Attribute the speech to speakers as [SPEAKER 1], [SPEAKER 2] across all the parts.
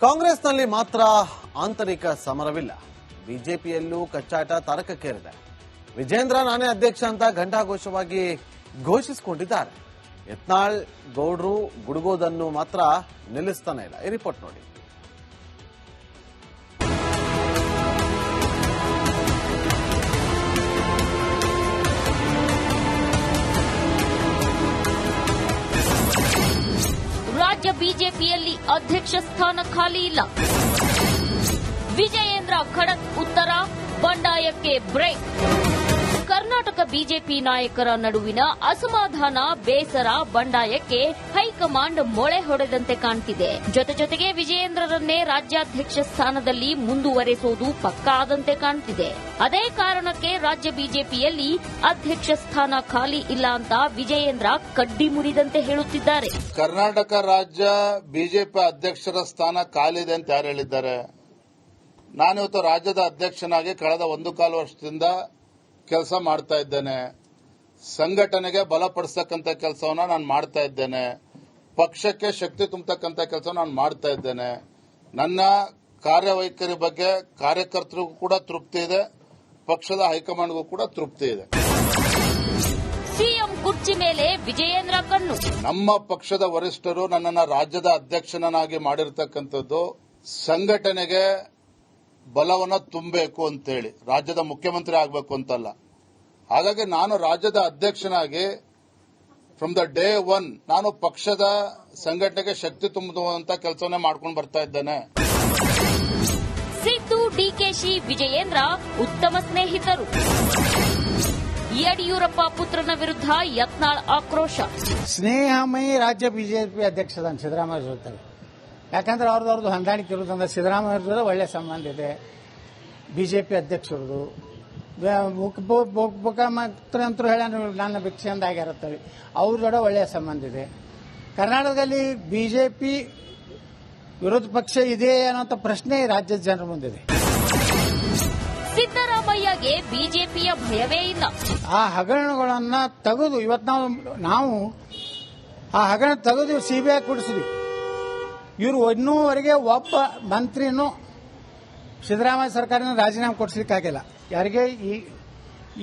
[SPEAKER 1] ಕಾಂಗ್ರೆಸ್ನಲ್ಲಿ ಮಾತ್ರ ಆಂತರಿಕ ಸಮರವಿಲ್ಲ. ಬಿಜೆಪಿಯಲ್ಲೂ ಕಚ್ಚಾಟ ತಾರಕಕ್ಕೇರಿದೆ. ವಿಜೇಂದ್ರ ನಾನೇ ಅಧ್ಯಕ್ಷ ಅಂತ ಘಂಟಾಘೋಷವಾಗಿ ಘೋಷಿಸಿಕೊಂಡಿದ್ದಾರೆ. ಯತ್ನಾಳ್ ಗೌಡ್ರು ಗುಡುಗೋದನ್ನು ಮಾತ್ರ ನಿಲ್ಲಿಸ್ತಾನೆ ಇಲ್ಲ. ಈ ರಿಪೋರ್ಟ್ ನೋಡಿ.
[SPEAKER 2] ರಾಜ್ಯ ಬಿಜೆಪಿಯಲ್ಲಿ ಅಧ್ಯಕ್ಷ ಸ್ಥಾನ ಖಾಲಿ ಇಲ್ಲ. ವಿಜಯೇಂದ್ರ ಖಡಕ್ ಉತ್ತರ, ಬಂಡಾಯಕ್ಕೆ ಬ್ರೇಕ್. ಕರ್ನಾಟಕ ಬಿಜೆಪಿ ನಾಯಕರ ನಡುವಿನ ಅಸಮಾಧಾನ, ಬೇಸರ, ಬಂಡಾಯಕ್ಕೆ ಹೈಕಮಾಂಡ್ ಮೊಳೆ ಹೊಡೆದಂತೆ ಕಾಣ್ತಿದೆ. ಜೊತೆಗೆ ವಿಜಯೇಂದ್ರರನ್ನೇ ರಾಜ್ಯಾಧ್ಯಕ್ಷ ಸ್ಥಾನದಲ್ಲಿ ಮುಂದುವರೆಸುವುದು ಪಕ್ಕಾ ಆದಂತೆ ಕಾಣ್ತಿದೆ. ಅದೇ ಕಾರಣಕ್ಕೆ ರಾಜ್ಯ ಬಿಜೆಪಿಯಲ್ಲಿ ಅಧ್ಯಕ್ಷ ಸ್ಥಾನ ಖಾಲಿ ಇಲ್ಲ ಅಂತ ವಿಜಯೇಂದ್ರ ಕಡ್ಡಿ ಮುರಿದಂತೆ ಹೇಳುತ್ತಿದ್ದಾರೆ.
[SPEAKER 3] ಕರ್ನಾಟಕ ರಾಜ್ಯ ಬಿಜೆಪಿ ಅಧ್ಯಕ್ಷರ ಸ್ಥಾನ ಖಾಲಿ ಇದೆ ಅಂತ ಯಾರು ಹೇಳಿದ್ದಾರೆ? ನಾನಿವತ್ತು ರಾಜ್ಯದ ಅಧ್ಯಕ್ಷನಾಗಿ ಕಳೆದ 1.25 ವರ್ಷದಿಂದ ಕೆಲಸ ಮಾಡ್ತಾ ಇದ್ದೇನೆ. ಸಂಘಟನೆಗೆ ಬಲಪಡಿಸತಕ್ಕಂಥ ಕೆಲಸವನ್ನ ನಾನು ಮಾಡ್ತಾ ಇದ್ದೇನೆ. ಪಕ್ಷಕ್ಕೆ ಶಕ್ತಿ ತುಂಬತಕ್ಕಂಥ ಕೆಲಸ ನಾನು ಮಾಡ್ತಾ ಇದ್ದೇನೆ. ನನ್ನ ಕಾರ್ಯವೈಖರಿ ಬಗ್ಗೆ ಕಾರ್ಯಕರ್ತರಿಗೂ ಕೂಡ ತೃಪ್ತಿ ಇದೆ, ಪಕ್ಷದ ಹೈಕಮಾಂಡ್ಗೂ ಕೂಡ ತೃಪ್ತಿ ಇದೆ.
[SPEAKER 2] ಸಿಎಂ ಕುರ್ಚಿ ಮೇಲೆ ವಿಜಯೇಂದ್ರ ಕಣ್ಣು.
[SPEAKER 3] ನಮ್ಮ ಪಕ್ಷದ ವರಿಷ್ಠರು ನನ್ನನ್ನು ರಾಜ್ಯದ ಅಧ್ಯಕ್ಷನಾಗಿ ಮಾಡಿರ್ತಕ್ಕಂಥದ್ದು ಸಂಘಟನೆಗೆ ಬಲವನ್ನು ತುಂಬಬೇಕು ಅಂತೇಳಿ, ರಾಜ್ಯದ ಮುಖ್ಯಮಂತ್ರಿ ಆಗಬೇಕು ಅಂತಲ್ಲ. ಹಾಗಾಗಿ ನಾನು ರಾಜ್ಯದ ಅಧ್ಯಕ್ಷನಾಗಿ ಫ್ರಮ್ ದ ಡೇ 1 ನಾನು ಪಕ್ಷದ ಸಂಘಟನೆಗೆ ಶಕ್ತಿ ತುಂಬುವಂತ ಕೆಲಸವನ್ನೇ ಮಾಡ್ಕೊಂಡು ಬರ್ತಾ ಇದ್ದೇನೆ.
[SPEAKER 2] ಸಿದ್ದು, ಡಿಕೆಶಿ, ವಿಜಯೇಂದ್ರ ಉತ್ತಮ ಸ್ನೇಹಿತರು. ಯಡಿಯೂರಪ್ಪ ಪುತ್ರನ ವಿರುದ್ಧ ಯತ್ನಾಳ್ ಆಕ್ರೋಶ.
[SPEAKER 4] ಸ್ನೇಹಮಯಿ ರಾಜ್ಯ ಬಿಜೆಪಿ ಅಧ್ಯಕ್ಷ ಸಿದ್ದರಾಮಯ್ಯ ಜೊತೆ, ಯಾಕಂದ್ರೆ ಅವ್ರದ್ದು ಹೊಂದಾಣಿಕೆ ಇರುವುದಂದ್ರೆ ಸಿದ್ದರಾಮಯ್ಯ ಜೊತೆ ಒಳ್ಳೆ ಸಂಬಂಧ ಇದೆ. ಬಿಜೆಪಿ ಅಧ್ಯಕ್ಷರದು ಮುಖ್ಯಮಂತ್ರಿ ಅಂತೂ ಹೇಳ ನನ್ನ ಭಿಕ್ಷೆಯಿಂದ ಆಗಿರುತ್ತವೆ, ಅವ್ರ ಜೊತೆ ಒಳ್ಳೆಯ ಸಂಬಂಧ ಇದೆ. ಕರ್ನಾಟಕದಲ್ಲಿ ಬಿಜೆಪಿ ವಿರೋಧ ಪಕ್ಷ ಇದೆ ಅನ್ನೋ ಪ್ರಶ್ನೆ ರಾಜ್ಯದ ಜನರ ಮುಂದಿದೆ.
[SPEAKER 2] ಸಿದ್ದರಾಮಯ್ಯಗೆ ಬಿಜೆಪಿಯ ಭಯವೇ ಇಲ್ಲ.
[SPEAKER 4] ಆ ಹಗರಣಗಳನ್ನ ತೆಗೆದು ಇವತ್ತು ನಾವು ಆ ಹಗರಣ ತೆಗೆದು ಸಿಬಿಐ ಕೊಡಿಸಿದ್ವಿ. ಇವರು ಇನ್ನೂವರೆಗೆ ಒಬ್ಬ ಮಂತ್ರಿನೂ ಸಿದ್ದರಾಮಯ್ಯ ಸರ್ಕಾರದಿಂದ ರಾಜೀನಾಮೆ ಕೊಡಿಸಲಿಕ್ಕಾಗಿಲ್ಲ. ಯಾರಿಗೆ?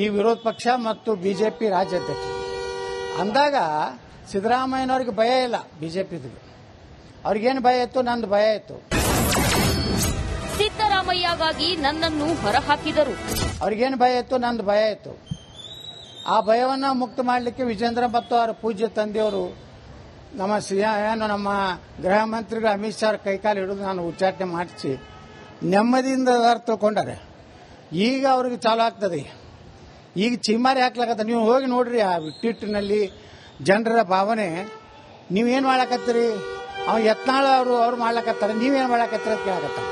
[SPEAKER 4] ಈ ವಿರೋಧ ಪಕ್ಷ ಮತ್ತು ಬಿಜೆಪಿ ರಾಜ್ಯಾಧ್ಯಕ್ಷ ಅಂದಾಗ ಸಿದ್ದರಾಮಯ್ಯನವ್ರಿಗೆ ಭಯ ಇಲ್ಲ. ಬಿಜೆಪಿದು ಅವ್ರಿಗೇನು ಭಯ ಇತ್ತು? ನಂದು ಭಯ ಇತ್ತು.
[SPEAKER 2] ಸಿದ್ದರಾಮಯ್ಯಗಾಗಿ ನನ್ನನ್ನು ಹೊರಹಾಕಿದರು.
[SPEAKER 4] ಅವ್ರಿಗೇನು ಭಯ ಇತ್ತು? ನಂದು ಭಯ ಇತ್ತು. ಆ ಭಯವನ್ನು ಮುಕ್ತ ಮಾಡಲಿಕ್ಕೆ ವಿಜೇಂದ್ರ ಮತ್ತು ಅವರ ಪೂಜ್ಯ ತಂದೆಯವರು ನಮ್ಮ ಗೃಹ ಮಂತ್ರಿಗಳು ಅಮಿತ್ ಶಾ ಕೈಕಾಲು ಹಿಡಿದು ನಾನು ಉಚ್ಚಾಟನೆ ಮಾಡಿಸಿ ನೆಮ್ಮದಿಯಿಂದ ತಿಳ್ಕೊಂಡಾರೆ. ಈಗ ಅವ್ರಿಗೆ ಚಾಲು ಆಗ್ತದೆ. ಈಗ ಚಿಮ್ಮಾರಿ ಹಾಕ್ಲಾಗತ್ತ. ನೀವು ಹೋಗಿ ನೋಡ್ರಿ ಆ ಟ್ವೀಟ್ನಲ್ಲಿ ಜನರ ಭಾವನೆ. ನೀವೇನು ಮಾಡಕತ್ತೀರಿ? ಅವ್ರು ಯತ್ನಾಳ್ ಅವ್ರು ಮಾಡ್ಲಕತ್ತಾರೆ, ನೀವೇನು ಮಾಡಕತ್ತೀರಿ ಅಂತ ಕೇಳಕತ್ತಾರೆ.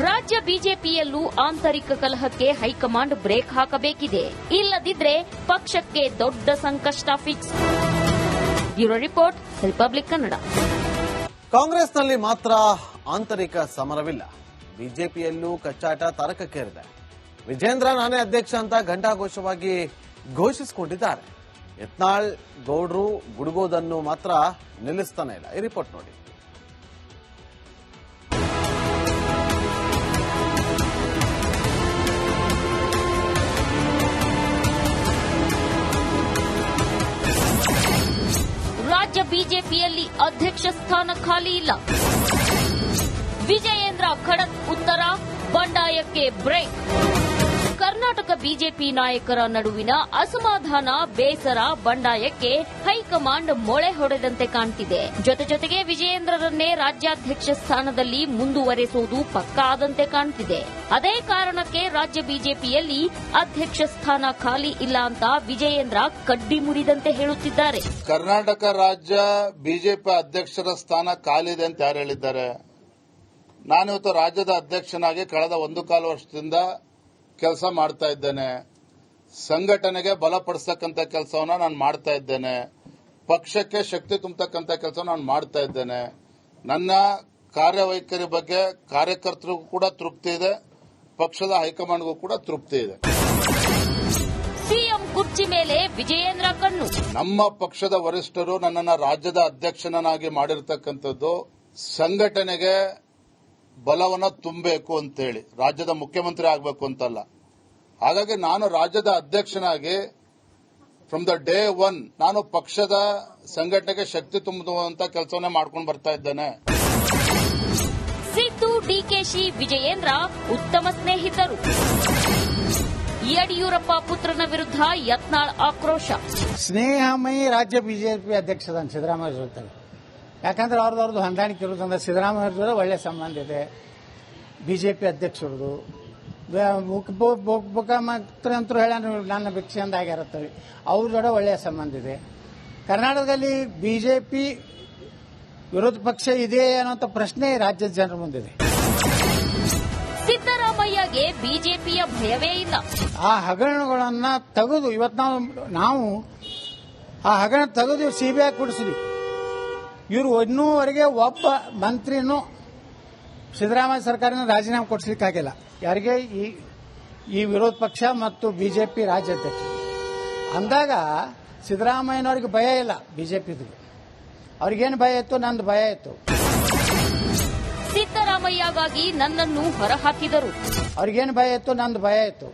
[SPEAKER 2] ರಾಜ್ಯ ಬಿಜೆಪಿಯಲ್ಲೂ ಆಂತರಿಕ ಕಲಹಕ್ಕೆ ಹೈಕಮಾಂಡ್ ಬ್ರೇಕ್ ಹಾಕಬೇಕಿದೆ. ಇಲ್ಲದಿದ್ರೆ ಪಕ್ಷಕ್ಕೆ ದೊಡ್ಡ ಸಂಕಷ್ಟ fix. Bureau report, republic Kannada.
[SPEAKER 1] ಕಾಂಗ್ರೆಸ್ನಲ್ಲಿ ಮಾತ್ರ ಆಂತರಿಕ ಸಮರವಿಲ್ಲ. ಬಿಜೆಪಿಯಲ್ಲೂ ಕಚ್ಚಾಟ ತಾರಕಕ್ಕೇರಿದೆ. ವಿಜೇಂದ್ರ ನಾನೇ ಅಧ್ಯಕ್ಷ ಅಂತ ಘಂಟಾಘೋಷವಾಗಿ ಘೋಷಿಸಿಕೊಂಡಿದ್ದಾರೆ. ಯತ್ನಾಳ್ ಗೌಡ್ರು ಗುಡುಗೋದನ್ನು ಮಾತ್ರ ನಿಲ್ಲಿಸ್ತಾನೆ ಇಲ್ಲ. ಈ ರಿಪೋರ್ಟ್ ನೋಡಿ.
[SPEAKER 2] ರಾಜ್ಯ ಬಿಜೆಪಿಯಲ್ಲಿ ಅಧ್ಯಕ್ಷ ಸ್ಥಾನ ಖಾಲಿ ಇಲ್ಲ. ವಿಜಯೇಂದ್ರ ಖಡಕ್ ಉತ್ತರ, ಬಂಡಾಯಕ್ಕೆ ಬ್ರೇಕ್. ಕರ್ನಾಟಕ ಬಿಜೆಪಿ ನಾಯಕರ ನಡುವಿನ ಅಸಮಾಧಾನ, ಬೇಸರ, ಬಂಡಾಯಕ್ಕೆ ಹೈಕಮಾಂಡ್ ಮೊಳೆ ಹೊಡೆದಂತೆ ಕಾಣ್ತಿದೆ. ಜೊತೆಗೆ ವಿಜಯೇಂದ್ರರನ್ನೇ ರಾಜ್ಯಾಧ್ಯಕ್ಷ ಸ್ಥಾನದಲ್ಲಿ ಮುಂದುವರೆಸುವುದು ಪಕ್ಕಾ ಆದಂತೆ ಕಾಣ್ತಿದೆ. ಅದೇ ಕಾರಣಕ್ಕೆ ರಾಜ್ಯ ಬಿಜೆಪಿಯಲ್ಲಿ ಅಧ್ಯಕ್ಷ ಸ್ಥಾನ ಖಾಲಿ ಇಲ್ಲ ಅಂತ ವಿಜಯೇಂದ್ರ ಕಡ್ಡಿ ಮುರಿದಂತೆ ಹೇಳುತ್ತಿದ್ದಾರೆ.
[SPEAKER 3] ಕರ್ನಾಟಕ ರಾಜ್ಯ ಬಿಜೆಪಿ ಅಧ್ಯಕ್ಷರ ಸ್ಥಾನ ಖಾಲಿ ಇದೆ ಅಂತ ಯಾರು ಹೇಳಿದ್ದಾರೆ? ನಾನಿವತ್ತು ರಾಜ್ಯದ ಅಧ್ಯಕ್ಷನಾಗಿ ಕಳೆದ 1.25 ವರ್ಷದಿಂದ ಕೆಲಸ ಮಾಡ್ತಾ ಇದ್ದೇನೆ. ಸಂಘಟನೆಗೆ ಬಲಪಡಿಸತಕ್ಕಂಥ ಕೆಲಸವನ್ನ ನಾನು ಮಾಡ್ತಾ ಇದ್ದೇನೆ. ಪಕ್ಷಕ್ಕೆ ಶಕ್ತಿ ತುಂಬತಕ್ಕಂಥ ಕೆಲಸ ನಾನು ಮಾಡ್ತಾ ಇದ್ದೇನೆ. ನನ್ನ ಕಾರ್ಯವೈಖರಿ ಬಗ್ಗೆ ಕಾರ್ಯಕರ್ತರಿಗೂ ಕೂಡ ತೃಪ್ತಿ ಇದೆ, ಪಕ್ಷದ ಹೈಕಮಾಂಡ್ಗೂ ಕೂಡ ತೃಪ್ತಿ ಇದೆ.
[SPEAKER 2] ಸಿಎಂ ಕುರ್ಚಿ ಮೇಲೆ ವಿಜಯೇಂದ್ರ ಕಣ್ಣು.
[SPEAKER 3] ನಮ್ಮ ಪಕ್ಷದ ವರಿಷ್ಠರು ನನ್ನನ್ನು ರಾಜ್ಯದ ಅಧ್ಯಕ್ಷನಾಗಿ ಮಾಡಿರ್ತಕ್ಕಂಥದ್ದು ಸಂಘಟನೆಗೆ ಬಲವನ್ನ ತುಂಬಬೇಕು ಅಂತೇಳಿ, ರಾಜ್ಯದ ಮುಖ್ಯಮಂತ್ರಿ ಆಗಬೇಕು ಅಂತಲ್ಲ. ಹಾಗಾಗಿ ನಾನು ರಾಜ್ಯದ ಅಧ್ಯಕ್ಷನಾಗಿ ಫ್ರಮ್ ದ ಡೇ ಒನ್ ನಾನು ಪಕ್ಷದ ಸಂಘಟನೆಗೆ ಶಕ್ತಿ ತುಂಬುವಂತ ಕೆಲಸವನ್ನೇ ಮಾಡ್ಕೊಂಡು ಬರ್ತಾ ಇದ್ದೇನೆ.
[SPEAKER 2] ಸಿದ್ದು ಡಿಕೆಶಿ ವಿಜಯೇಂದ್ರ ಉತ್ತಮ ಸ್ನೇಹಿತರು. ಯಡಿಯೂರಪ್ಪ ಪುತ್ರನ ವಿರುದ್ಧ ಯತ್ನಾಳ್ ಆಕ್ರೋಶ.
[SPEAKER 4] ಸ್ನೇಹಮಯಿ ರಾಜ್ಯ ಬಿಜೆಪಿ ಅಧ್ಯಕ್ಷದ ಸಿದ್ದರಾಮಯ್ಯ ಜೊತೆ, ಯಾಕಂದ್ರೆ ಅವ್ರದ್ದು ಹೊಂದಾಣಿಕೆ ಇರೋದ್ರಿಂದ ಸಿದ್ದರಾಮಯ್ಯ ಜೊತೆ ಒಳ್ಳೆ ಸಂಬಂಧ ಇದೆ. ಬಿಜೆಪಿ ಅಧ್ಯಕ್ಷರದು ಮುಖ್ಯಮಂತ್ರಿ ಅಂತೂ ಹೇಳ ನನ್ನ ಭಿಕ್ಷೆಂದ ಆಗಿರುತ್ತವೆ, ಅವ್ರ ಜೊತೆ ಒಳ್ಳೆಯ ಸಂಬಂಧ ಇದೆ. ಕರ್ನಾಟಕದಲ್ಲಿ ಬಿಜೆಪಿ ವಿರೋಧ ಪಕ್ಷ ಇದೆ ಅನ್ನೋಂಥ ಪ್ರಶ್ನೆ ರಾಜ್ಯದ ಜನರ ಮುಂದಿದೆ.
[SPEAKER 2] ಸಿದ್ದರಾಮಯ್ಯಗೆ ಬಿಜೆಪಿಯ ಭಯವೇ ಇಲ್ಲ.
[SPEAKER 4] ಆ ಹಗರಣಗಳನ್ನ ತೆಗೆದು ಇವತ್ತು ನಾವು ಆ ಹಗರಣ ತೆಗೆದು ಸಿಬಿಐ ಕೊಡಿಸಿದ್ವಿ. ಇವರು ಇನ್ನೂವರೆಗೆ ಒಬ್ಬ ಮಂತ್ರಿನೂ ಸಿದ್ದರಾಮಯ್ಯ ಸರ್ಕಾರನ ರಾಜೀನಾಮೆ ಕೊಡಿಸ್ಲಿಕ್ಕಾಗಿಲ್ಲ. ಯಾರಿಗೆ? ಈ ವಿರೋಧ ಪಕ್ಷ ಮತ್ತು ಬಿಜೆಪಿ ರಾಜ್ಯಾಧ್ಯಕ್ಷ ಅಂದಾಗ ಸಿದ್ದರಾಮಯ್ಯನವ್ರಿಗೆ ಭಯ ಇಲ್ಲ. ಬಿಜೆಪಿದು ಅವ್ರಿಗೇನು ಭಯ ಇತ್ತು? ನಂದು ಭಯ ಇತ್ತು.
[SPEAKER 2] ಸಿದ್ದರಾಮಯ್ಯಗಾಗಿ ನನ್ನನ್ನು ಹೊರಹಾಕಿದರು.
[SPEAKER 4] ಅವ್ರಿಗೇನು ಭಯ ಇತ್ತು? ನಂದು ಭಯ ಇತ್ತು.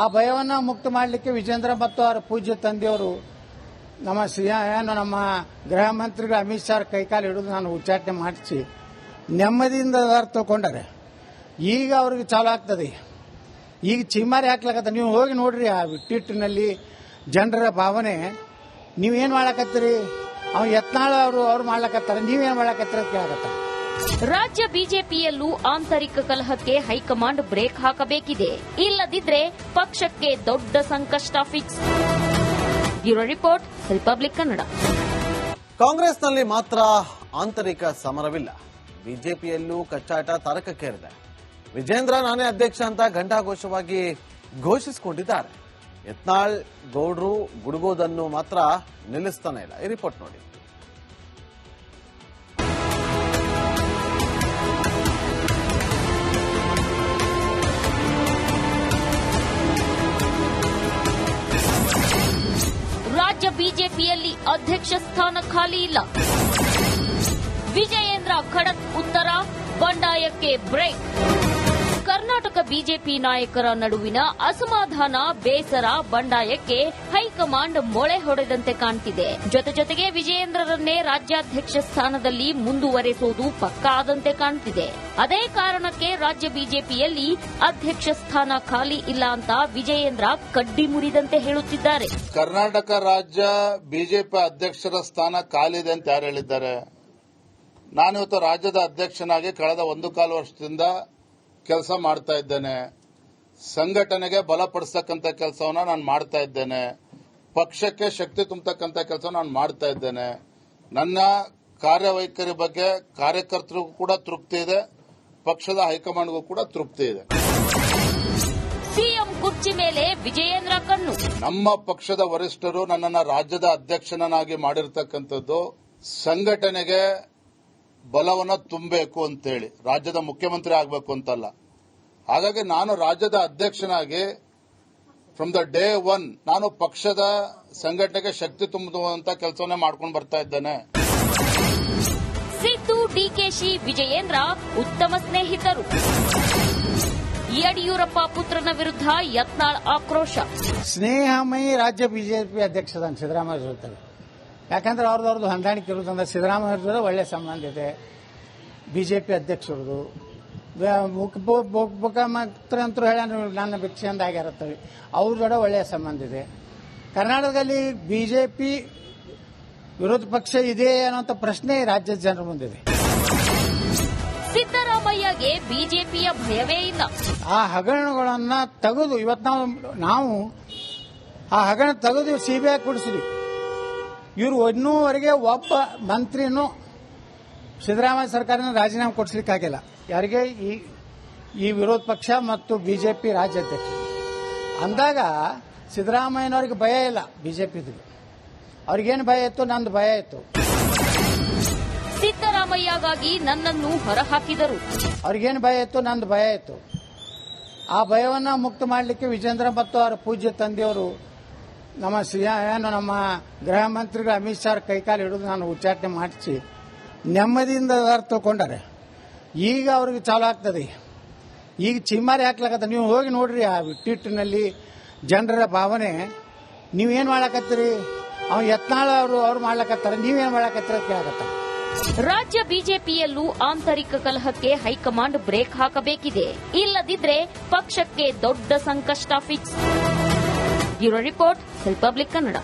[SPEAKER 4] ಆ ಭಯವನ್ನು ಮುಕ್ತ ಮಾಡಲಿಕ್ಕೆ ವಿಜೇಂದ್ರ ಮತ್ತು ಅವರ ಪೂಜ್ಯ ತಂದೆಯವರು ನಮ್ಮ ಗೃಹ ಮಂತ್ರಿಗಳು ಅಮಿತ್ ಶಾ ಕೈಕಾಲು ಹಿಡಿದು ನಾನು ಉಚ್ಚಾಟನೆ ಮಾಡಿಸಿ ನೆಮ್ಮದಿಯಿಂದ ತಿಳ್ಕೊಂಡಾರೆ. ಈಗ ಅವ್ರಿಗೆ ಚಾಲು ಆಗ್ತದೆ. ಈಗ ಚಿಮ್ಮಾರಿ ಹಾಕ್ಲಕತ್ತ. ನೀವು ಹೋಗಿ ನೋಡ್ರಿ ಆ ಟ್ವೀಟ್ನಲ್ಲಿ ಜನರ ಭಾವನೆ. ನೀವೇನು ಮಾಡಕತ್ತೀರಿ? ಅವ್ರು ಯತ್ನಾಳ್ ಅವ್ರು ಮಾಡ್ಲಕತ್ತಾರೆ, ನೀವೇನು ಮಾಡಕತ್ತೀರ ಅಂತ ಕೇಳಕತ್ತಾರೆ.
[SPEAKER 2] ರಾಜ್ಯ ಬಿಜೆಪಿಯಲ್ಲೂ ಆಂತರಿಕ ಕಲಹಕ್ಕೆ ಹೈಕಮಾಂಡ್ ಬ್ರೇಕ್ ಹಾಕಬೇಕಿದೆ. ಇಲ್ಲದಿದ್ರೆ ಪಕ್ಷಕ್ಕೆ ದೊಡ್ಡ ಸಂಕಷ್ಟ fix. Bureau report, republic Kannada.
[SPEAKER 1] ಕಾಂಗ್ರೆಸ್ನಲ್ಲಿ ಮಾತ್ರ ಆಂತರಿಕ ಸಮರವಿಲ್ಲ, ಬಿಜೆಪಿಯಲ್ಲೂ ಕಚ್ಚಾಟ ತಾರಕಕ್ಕೇರಿದೆ. ವಿಜೇಂದ್ರ ನಾನೇ ಅಧ್ಯಕ್ಷ ಅಂತ ಘಂಟಾಘೋಷವಾಗಿ ಘೋಷಿಸಿಕೊಂಡಿದ್ದಾರೆ. ಯತ್ನಾಳ್ ಗೌಡ್ರು ಗುಡುಗೋದನ್ನು ಮಾತ್ರ ನಿಲ್ಲಿಸ್ತಾನೆ ಇಲ್ಲ. ಈ ರಿಪೋರ್ಟ್ ನೋಡಿ.
[SPEAKER 2] ರಾಜ್ಯ ಬಿಜೆಪಿಯಲ್ಲಿ ಅಧ್ಯಕ್ಷ ಸ್ಥಾನ ಖಾಲಿ ಇಲ್ಲ. ವಿಜಯೇಂದ್ರ ಖಡಕ್ ಉತ್ತರ, ಬಂಡಾಯಕ್ಕೆ ಬ್ರೇಕ್. ಕರ್ನಾಟಕ ಬಿಜೆಪಿ ನಾಯಕರ ನಡುವಿನ ಅಸಮಾಧಾನ, ಬೇಸರ, ಬಂಡಾಯಕ್ಕೆ ಹೈಕಮಾಂಡ್ ಮೊಳೆ ಹೊಡೆದಂತೆ ಕಾಣ್ತಿದೆ. ಜೊತೆಗೆ ವಿಜಯೇಂದ್ರರನ್ನೇ ರಾಜ್ಯಾಧ್ಯಕ್ಷ ಸ್ಥಾನದಲ್ಲಿ ಮುಂದುವರೆಸುವುದು ಪಕ್ಕಾ ಆದಂತೆ ಕಾಣ್ತಿದೆ. ಅದೇ ಕಾರಣಕ್ಕೆ ರಾಜ್ಯ ಬಿಜೆಪಿಯಲ್ಲಿ ಅಧ್ಯಕ್ಷ ಸ್ಥಾನ ಖಾಲಿ ಇಲ್ಲ ಅಂತ ವಿಜಯೇಂದ್ರ ಕಡ್ಡಿ ಮುರಿದಂತೆ ಹೇಳುತ್ತಿದ್ದಾರೆ.
[SPEAKER 3] ಕರ್ನಾಟಕ ರಾಜ್ಯ ಬಿಜೆಪಿ ಅಧ್ಯಕ್ಷರ ಸ್ಥಾನ ಖಾಲಿ ಇದೆ ಅಂತ ಯಾರು ಹೇಳಿದ್ದಾರೆ? ನಾನಿವತ್ತು ರಾಜ್ಯದ ಅಧ್ಯಕ್ಷನಾಗಿ ಕಳೆದ 1.25 ವರ್ಷದಿಂದ ಕೆಲಸ ಮಾಡ್ತಾ ಇದ್ದೇನೆ. ಸಂಘಟನೆಗೆ ಬಲಪಡಿಸತಕ್ಕಂಥ ಕೆಲಸವನ್ನ ನಾನು ಮಾಡ್ತಾ ಇದ್ದೇನೆ. ಪಕ್ಷಕ್ಕೆ ಶಕ್ತಿ ತುಂಬತಕ್ಕಂಥ ಕೆಲಸ ನಾನು ಮಾಡ್ತಾ ಇದ್ದೇನೆ. ನನ್ನ ಕಾರ್ಯವೈಖರಿ ಬಗ್ಗೆ ಕಾರ್ಯಕರ್ತರಿಗೂ ಕೂಡ ತೃಪ್ತಿ ಇದೆ, ಪಕ್ಷದ ಹೈಕಮಾಂಡ್ಗೂ ಕೂಡ ತೃಪ್ತಿ ಇದೆ.
[SPEAKER 2] ಸಿಎಂ ಕುರ್ಚಿ ಮೇಲೆ ವಿಜಯೇಂದ್ರ ಕಣ್ಣು.
[SPEAKER 3] ನಮ್ಮ ಪಕ್ಷದ ವರಿಷ್ಠರು ನನ್ನನ್ನು ರಾಜ್ಯದ ಅಧ್ಯಕ್ಷನಾಗಿ ಮಾಡಿರ್ತಕ್ಕಂಥದ್ದು ಸಂಘಟನೆಗೆ ಬಲವನ್ನ ತುಂಬಬೇಕು ಅಂತೇಳಿ, ರಾಜ್ಯದ ಮುಖ್ಯಮಂತ್ರಿ ಆಗಬೇಕು ಅಂತಲ್ಲ. ಹಾಗಾಗಿ ನಾನು ರಾಜ್ಯದ ಅಧ್ಯಕ್ಷನಾಗಿ ಫ್ರಮ್ ದ ಡೇ ಒನ್ ನಾನು ಪಕ್ಷದ ಸಂಘಟನೆಗೆ ಶಕ್ತಿ ತುಂಬುವಂತ ಕೆಲಸವನ್ನೇ ಮಾಡ್ಕೊಂಡು ಬರ್ತಾ ಇದ್ದೇನೆ.
[SPEAKER 2] ಸಿದ್ದು ಡಿಕೆಶಿ ವಿಜಯೇಂದ್ರ ಉತ್ತಮ ಸ್ನೇಹಿತರು. ಯಡಿಯೂರಪ್ಪ ಪುತ್ರನ ವಿರುದ್ಧ ಯತ್ನಾಳ್ ಆಕ್ರೋಶ.
[SPEAKER 4] ಸ್ನೇಹಮಯಿ ರಾಜ್ಯ ಬಿಜೆಪಿ ಅಧ್ಯಕ್ಷದ ಸಿದ್ದರಾಮಯ್ಯ ಜೊತೆ, ಯಾಕಂದ್ರೆ ಅವ್ರದ್ದು ಹೊಂದಾಣಿಕೆ ಇರೋದ್ರಿಂದ ಸಿದ್ದರಾಮಯ್ಯ ಜೊತೆ ಒಳ್ಳೆ ಸಂಬಂಧ ಇದೆ. ಬಿಜೆಪಿ ಅಧ್ಯಕ್ಷರದು ಮುಖ್ಯಮಂತ್ರಿ ಅಂತೂ ಹೇಳ ನನ್ನ ಭಿಕ್ಷೆಂದ ಆಗಿರುತ್ತವೆ, ಅವ್ರ ಜೊತೆ ಒಳ್ಳೆಯ ಸಂಬಂಧ ಇದೆ. ಕರ್ನಾಟಕದಲ್ಲಿ ಬಿಜೆಪಿ ವಿರೋಧ ಪಕ್ಷ ಇದೆ ಅನ್ನೋಂಥ ಪ್ರಶ್ನೆ ರಾಜ್ಯದ ಜನರ ಮುಂದಿದೆ.
[SPEAKER 2] ಸಿದ್ದರಾಮಯ್ಯಗೆ ಬಿಜೆಪಿಯ ಭಯವೇ ಇಲ್ಲ.
[SPEAKER 4] ಆ ಹಗರಣಗಳನ್ನ ತೆಗೆದು ಇವತ್ತು ನಾವು ಆ ಹಗರಣ ತೆಗೆದು ಸಿಬಿಐ ಕೊಡಿಸಿದ್ವಿ. ಇವರು ಇನ್ನೂವರೆಗೆ ಒಬ್ಬ ಮಂತ್ರಿನೂ ಸಿದ್ದರಾಮಯ್ಯ ಸರ್ಕಾರನ ರಾಜೀನಾಮೆ ಕೊಡಿಸ್ಲಿಕ್ಕಾಗಿಲ್ಲ. ಯಾರಿಗೆ? ಈ ವಿರೋಧ ಪಕ್ಷ ಮತ್ತು ಬಿಜೆಪಿ ರಾಜ್ಯಾಧ್ಯಕ್ಷ ಅಂದಾಗ ಸಿದ್ದರಾಮಯ್ಯನವ್ರಿಗೆ ಭಯ ಇಲ್ಲ. ಬಿಜೆಪಿದು ಅವ್ರಿಗೇನು ಭಯ ಇತ್ತು? ನಂದು ಭಯ ಇತ್ತು.
[SPEAKER 2] ಸಿದ್ದರಾಮಯ್ಯಗಾಗಿ ನನ್ನನ್ನು ಹೊರಹಾಕಿದರು.
[SPEAKER 4] ಅವ್ರಿಗೇನು ಭಯ ಇತ್ತು? ನಂದು ಭಯ ಇತ್ತು. ಆ ಭಯವನ್ನು ಮುಕ್ತ ಮಾಡಲಿಕ್ಕೆ ವಿಜೇಂದ್ರ ಮತ್ತು ಅವರ ಪೂಜ್ಯ ತಂದೆಯವರು ನಮ್ಮ ಗೃಹ ಮಂತ್ರಿಗಳು ಅಮಿತ್ ಶಾ ಕೈಕಾಲು ಹಿಡಿದು ನಾನು ಉಚ್ಚಾಟನೆ ಮಾಡಿಸಿ ನೆಮ್ಮದಿಯಿಂದ ತಿಳ್ಕೊಂಡಾರೆ. ಈಗ ಅವ್ರಿಗೆ ಚಾಲು ಆಗ್ತದೆ. ಈಗ ಚಿಮ್ಮಾರಿ ಹಾಕ್ಲಕತ್ತ. ನೀವು ಹೋಗಿ ನೋಡ್ರಿ ಆ ಟ್ವೀಟ್ನಲ್ಲಿ ಜನರ ಭಾವನೆ. ನೀವೇನ್ ಮಾಡಕತ್ತೀರಿ? ಅವ್ನು ಯತ್ನಾಳ ಅವ್ರು ಮಾಡ್ಲಕತ್ತಾರ, ನೀವೇನ್ ಮಾಡಕತ್ತೀರ ಅಂತ ಕೇಳಕತ್ತಾರ.
[SPEAKER 2] ರಾಜ್ಯ ಬಿಜೆಪಿಯಲ್ಲೂ ಆಂತರಿಕ ಕಲಹಕ್ಕೆ ಹೈಕಮಾಂಡ್ ಬ್ರೇಕ್ ಹಾಕಬೇಕಿದೆ. ಇಲ್ಲದಿದ್ರೆ ಪಕ್ಷಕ್ಕೆ ದೊಡ್ಡ ಸಂಕಷ್ಟ fix. Bureau report, republic Kannada.